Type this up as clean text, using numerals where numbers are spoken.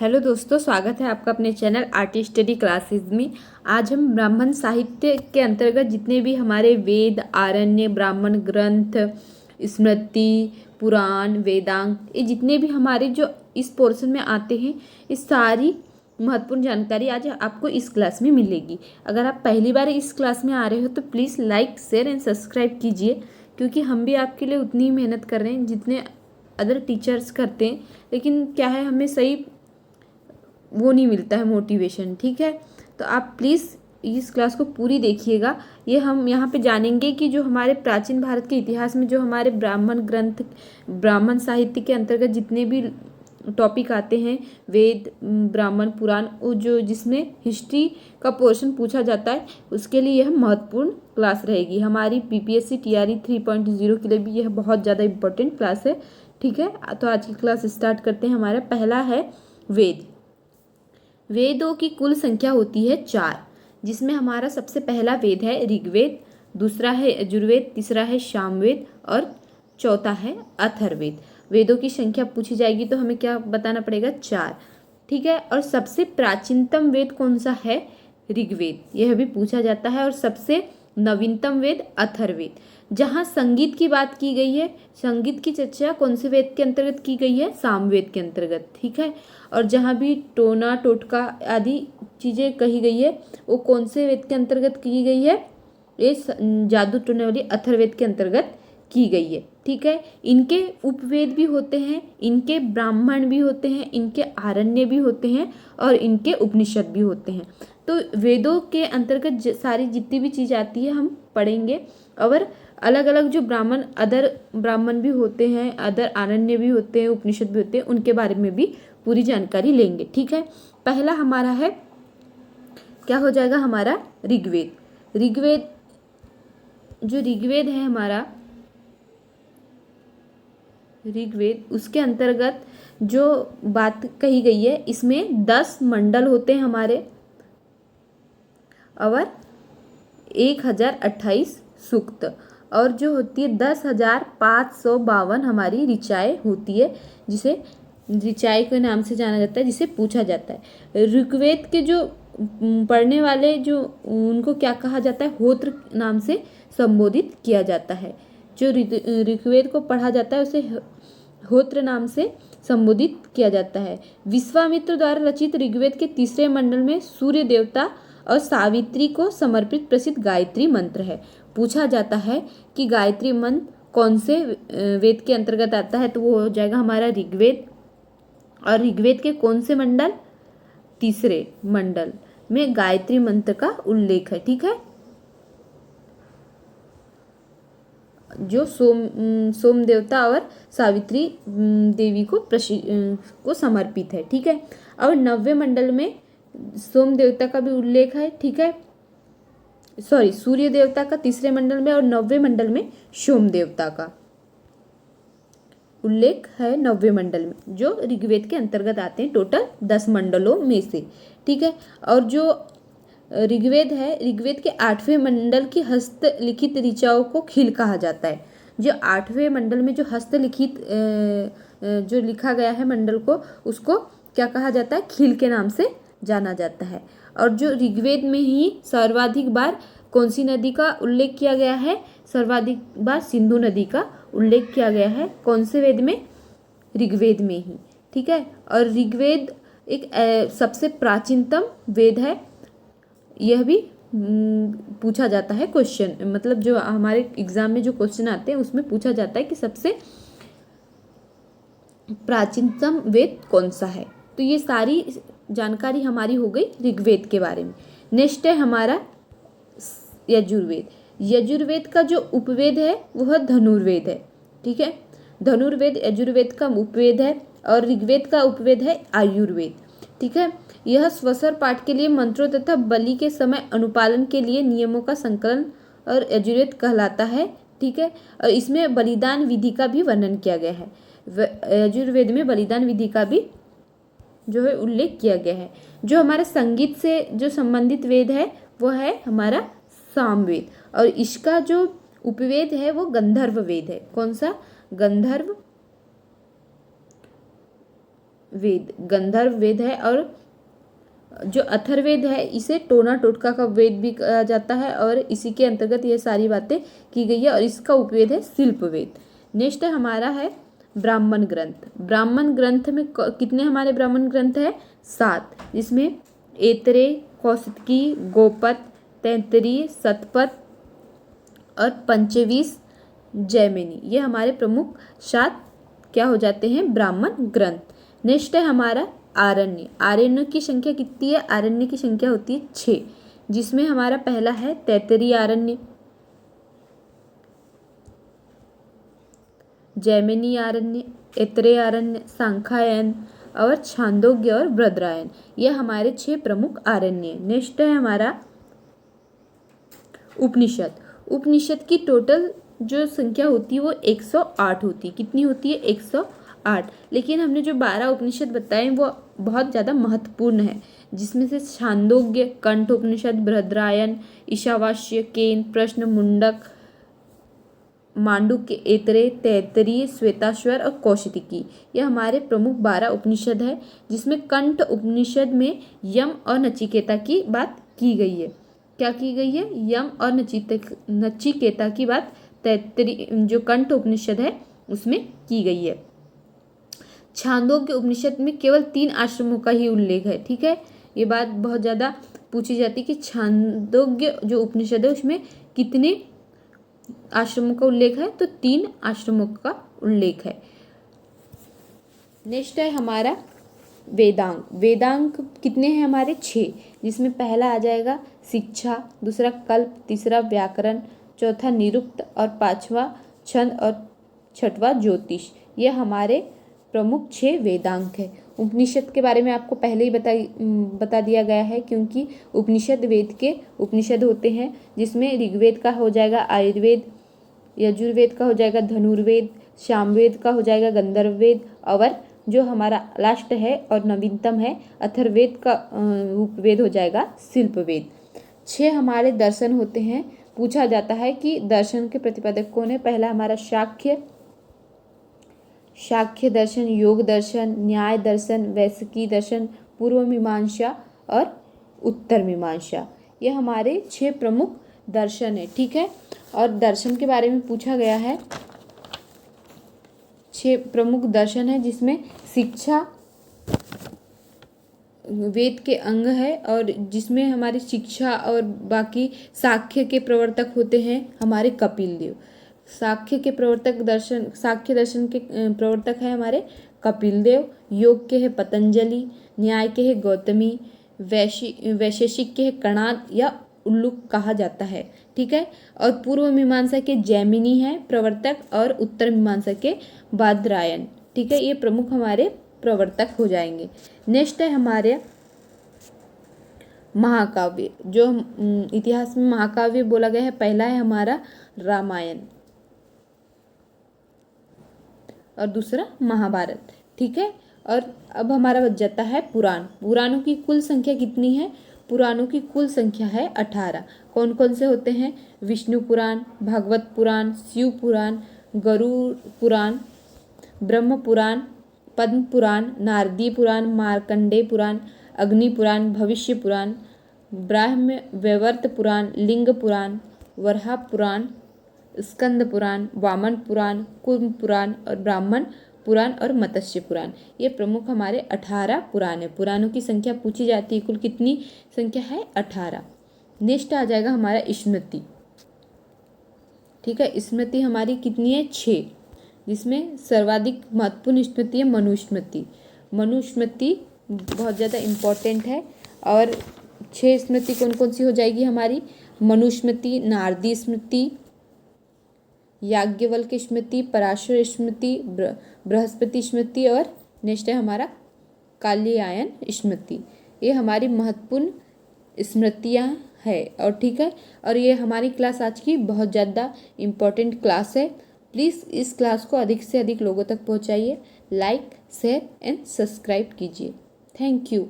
Hello दोस्तों, स्वागत है आपका अपने चैनल आर्ट स्टडी क्लासेस में। आज हम ब्राह्मण साहित्य के अंतर्गत जितने भी हमारे वेद, आरण्य, ब्राह्मण ग्रंथ, स्मृति, पुराण, वेदांग, ये जितने भी हमारे जो इस पोर्शन में आते हैं, इस सारी महत्वपूर्ण जानकारी आज आपको इस क्लास में मिलेगी। अगर आप पहली बार इस क्लास में आ रहे हो तो please like, share and subscribe कीजिए, क्योंकि हम भी आपके लिए उतनी ही मेहनत कर रहे हैं जितने अदर टीचर्स करते हैं। लेकिन क्या है, हमें सही वो नहीं मिलता है मोटिवेशन। ठीक है, तो आप प्लीज़ इस क्लास को पूरी देखिएगा। ये हम यहाँ पे जानेंगे कि जो हमारे प्राचीन भारत के इतिहास में जो हमारे ब्राह्मण ग्रंथ, ब्राह्मण साहित्य के अंतर्गत जितने भी टॉपिक आते हैं, वेद, ब्राह्मण, पुराण, वो जो जिसमें हिस्ट्री का पोर्शन पूछा जाता है, उसके लिए यह महत्वपूर्ण क्लास रहेगी। हमारी पीपीएससी टीआरई 3.0 के लिए भी यह बहुत ज़्यादा इम्पोर्टेंट क्लास है। ठीक है, तो आज की क्लास स्टार्ट करते हैं। हमारा पहला है वेद। वेदों की कुल संख्या होती है 4, जिसमें हमारा सबसे पहला वेद है ऋग्वेद, दूसरा है यजुर्वेद, तीसरा है सामवेद और चौथा है अथर्ववेद। वेदों की संख्या पूछी जाएगी तो हमें क्या बताना पड़ेगा? 4। ठीक है, और सबसे प्राचीनतम वेद कौन सा है? ऋग्वेद, यह भी पूछा जाता है। और सबसे नवीनतम वेद अथर्ववेद। जहाँ संगीत की बात की गई है, संगीत की चर्चा कौन से वेद के अंतर्गत की गई है? सामवेद के अंतर्गत। ठीक है, और जहाँ भी टोना, टोटका आदि चीज़ें कही गई है, वो कौन से वेद के अंतर्गत की गई है? ये जादू टोने वाली अथर्ववेद के अंतर्गत की गई है। ठीक है, इनके उपवेद भी होते हैं, इनके ब्राह्मण भी होते हैं, इनके आरण्य भी होते हैं और इनके उपनिषद भी होते हैं। तो वेदों के अंतर्गत सारी जितनी भी चीज़ आती है हम पढ़ेंगे। और अलग अलग जो ब्राह्मण, अदर ब्राह्मण भी होते हैं, अदर आरण्य भी होते हैं, उपनिषद भी होते हैं, उनके बारे में भी पूरी जानकारी लेंगे। ठीक है, पहला हमारा है, क्या हो जाएगा हमारा? ऋग्वेद। ऋग्वेद, जो ऋग्वेद है हमारा ऋग्वेद, उसके अंतर्गत जो बात कही गई है, इसमें 10 मंडल होते हैं हमारे और 1028 सूक्त, और जो होती है 10,552 हमारी ऋचाएँ होती है, जिसे ऋचाएँ के नाम से जाना जाता है, जिसे पूछा जाता है। ऋग्वेद के जो पढ़ने वाले जो उनको क्या कहा जाता है? होत्र नाम से संबोधित किया जाता है। जो ऋग्वेद को पढ़ा जाता है उसे होत्र नाम से संबोधित किया जाता है। विश्वामित्र द्वारा रचित ऋग्वेद के तीसरे मंडल में सूर्य देवता और सावित्री को समर्पित प्रसिद्ध गायत्री मंत्र है। पूछा जाता है कि गायत्री मंत्र कौन से वेद के अंतर्गत आता है? तो वो हो जाएगा हमारा ऋग्वेद। और ऋग्वेद के कौन से मंडल? तीसरे मंडल में गायत्री मंत्र का उल्लेख है। ठीक है, जो सोम देवता और सावित्री देवी को समर्पित है। ठीक है, और 90 मंडल में सोम देवता का भी उल्लेख है। ठीक है, सॉरी, सूर्य देवता का तीसरे मंडल में और 90 मंडल में सोम देवता का उल्लेख है। 90 मंडल में जो ऋग्वेद के अंतर्गत आते हैं, टोटल 10 मंडलों में से। ठीक है, और जो ऋग्वेद है, ऋग्वेद के 8वें मंडल की हस्तलिखित ऋचाओं को खील कहा जाता है। जो 8वें मंडल में जो हस्तलिखित जो लिखा गया है मंडल को, उसको क्या कहा जाता है? खील के नाम से जाना जाता है। और जो ऋग्वेद में ही सर्वाधिक बार कौन सी नदी का उल्लेख किया गया है? सर्वाधिक बार सिंधु नदी का उल्लेख किया गया है। कौन से वेद में? ऋग्वेद में ही। ठीक है, और ऋग्वेद एक सबसे प्राचीनतम वेद है। यह भी पूछा जाता है क्वेश्चन, मतलब जो हमारे एग्जाम में जो क्वेश्चन आते हैं उसमें पूछा जाता है कि सबसे प्राचीनतम वेद कौन सा है। तो ये सारी जानकारी हमारी हो गई ऋग्वेद के बारे में। नेक्स्ट है हमारा यजुर्वेद। यजुर्वेद का जो उपवेद है वह धनुर्वेद है। ठीक है, धनुर्वेद यजुर्वेद का उपवेद है और ऋग्वेद का उपवेद है आयुर्वेद। ठीक है, यह स्वसर पाठ के लिए मंत्रों तथा बलि के समय अनुपालन के लिए नियमों का संकलन और यजुर्वेद कहलाता है। ठीक है, और इसमें बलिदान विधि का भी वर्णन किया गया है। यजुर्वेद में बलिदान विधि का भी जो है उल्लेख किया गया है। जो हमारे संगीत से जो संबंधित वेद है वो है हमारा सामवेद, और इसका जो उपवेद है वो गंधर्व वेद है। कौन सा? गंधर्व वेद गंधर्व वेद है, और जो अथर्ववेद है इसे टोना टोटका का वेद भी कहा जाता है, और इसी के अंतर्गत ये सारी बातें की गई है, और इसका उपवेद है शिल्प वेद। नेक्स्ट हमारा है ब्राह्मण ग्रंथ। ब्राह्मण ग्रंथ में कितने हमारे ब्राह्मण ग्रंथ है? 7, जिसमें ऐतरेय, कौशिकी, गोपद, तैत्तिरीय, शतपथ और पंचवीस, जैमिनी, ये हमारे प्रमुख 7 क्या हो जाते हैं? ब्राह्मण ग्रंथ। नेक्स्ट है हमारा आरण्य। आरण्य की संख्या कितनी है? आरण्य की संख्या होती है 6, जिसमें हमारा पहला है तैत्तिरीय आरण्य, जैमिनी आरण्य, ऐतरेय आरण्य, सांख्यायन और छांदोग्य और बृहदारण्य, ये हमारे 6 प्रमुख आरण्य। नेक्स्ट है हमारा उपनिषद। उपनिषद की टोटल जो संख्या होती है वो 108 होती है। कितनी होती है? 108। लेकिन हमने जो 12 उपनिषद बताए वो बहुत ज़्यादा महत्वपूर्ण है, जिसमें से छांदोग्य, कंठ उपनिषद, बृहदारण्य, ईशावास्य, केन, प्रश्न, मुंडक, मांडुक्य, ऐतरेय, तैत्तिरीय, श्वेताश्वर और कौशिकी, ये हमारे प्रमुख 12 उपनिषद है, जिसमें कंठ उपनिषद में यम और नचिकेता की बात की गई है। क्या की गई है? यम और नचिकेता की बात तैत्तिरीय जो कंठ उपनिषद है उसमें की गई है। छांदोग्य उपनिषद में केवल 3 आश्रमों का ही उल्लेख है। ठीक है, ये बात बहुत ज़्यादा पूछी जाती है कि छांदोग्य जो उपनिषद है उसमें कितने आश्रमों का उल्लेख है? तो 3 आश्रमों का उल्लेख है। नेक्स्ट है हमारा वेदांग। वेदांग कितने हैं हमारे? 6, जिसमें पहला आ जाएगा शिक्षा, दूसरा कल्प, तीसरा व्याकरण, चौथा निरुक्त और 5वां छंद और 6वां ज्योतिष, ये हमारे प्रमुख 6 वेदांग है। उपनिषद के बारे में आपको पहले ही बता दिया गया है, क्योंकि उपनिषद वेद के उपनिषद होते हैं, जिसमें ऋग्वेद का हो जाएगा आयुर्वेद, यजुर्वेद का हो जाएगा धनुर्वेद, सामवेद का हो जाएगा गंधर्व वेद, और जो हमारा लास्ट है और नवीनतम है अथर्ववेद का उपवेद हो जाएगा शिल्प वेद। 6 हमारे दर्शन होते हैं। पूछा जाता है कि दर्शन के प्रतिपादक कौन है? पहला हमारा शाक्य दर्शन, योग दर्शन, न्याय दर्शन, वैशेषिक दर्शन, पूर्व मीमांसा और उत्तर मीमांसा, ये हमारे 6 प्रमुख दर्शन है। ठीक है, और दर्शन के बारे में पूछा गया है। 6 प्रमुख दर्शन है, जिसमें शिक्षा वेद के अंग है, और जिसमें हमारी शिक्षा और बाकी साख्य के प्रवर्तक होते हैं हमारे कपिल देव। साख्य दर्शन के प्रवर्तक है हमारे कपिल देव। योग के है पतंजलि, न्याय के है गौतमी, वैशेषिक के है कणाद या उल्लूक कहा जाता है। ठीक है, और पूर्व मीमांसा के जैमिनी है प्रवर्तक, और उत्तर मीमांसा के बादरायण। ठीक है, ये प्रमुख हमारे प्रवर्तक हो जाएंगे। नेक्स्ट है हमारे महाकाव्य। जो इतिहास में महाकाव्य बोला गया है, पहला है हमारा रामायण और दूसरा महाभारत। ठीक है, और अब हमारा बच जाता है पुराण। पुराणों की कुल संख्या कितनी है? पुराणों की कुल संख्या है 18। कौन कौन से होते हैं? विष्णु पुराण, भागवत पुराण, शिव पुराण, गरुड़ पुराण, ब्रह्म पुराण, पद्म पुराण, नारदी पुराण, मार्कंडेय पुराण, अग्नि पुराण, भविष्य पुराण, ब्राह्म वैवर्त पुराण, लिंग पुराण, वराह पुराण, स्कंद पुराण, वामन पुराण, कुंभ पुराण और ब्राह्मण पुराण और मत्स्य पुराण, ये प्रमुख हमारे 18 पुराण है। पुराणों की संख्या पूछी जाती है, कुल कितनी संख्या है? 18। नेक्स्ट आ जाएगा हमारा स्मृति। ठीक है, स्मृति हमारी कितनी है? 6, जिसमें सर्वाधिक महत्वपूर्ण स्मृति है मनुस्मृति। मनुस्मृति बहुत ज़्यादा इम्पोर्टेंट है। और 6 स्मृति कौन कौन सी हो जाएगी हमारी? मनुस्मृति, नारदी स्मृति, याज्ञवल्क्य स्मृति, पराशर स्मृति, बृहस्पति स्मृति और नेक्स्ट है हमारा कात्यायन स्मृति। ये हमारी महत्वपूर्ण स्मृतियाँ है। और ठीक है, और ये हमारी क्लास आज की बहुत ज़्यादा इम्पोर्टेंट क्लास है। प्लीज़ इस क्लास को अधिक से अधिक लोगों तक पहुँचाइए। लाइक, शेयर एंड सब्सक्राइब कीजिए। Thank you.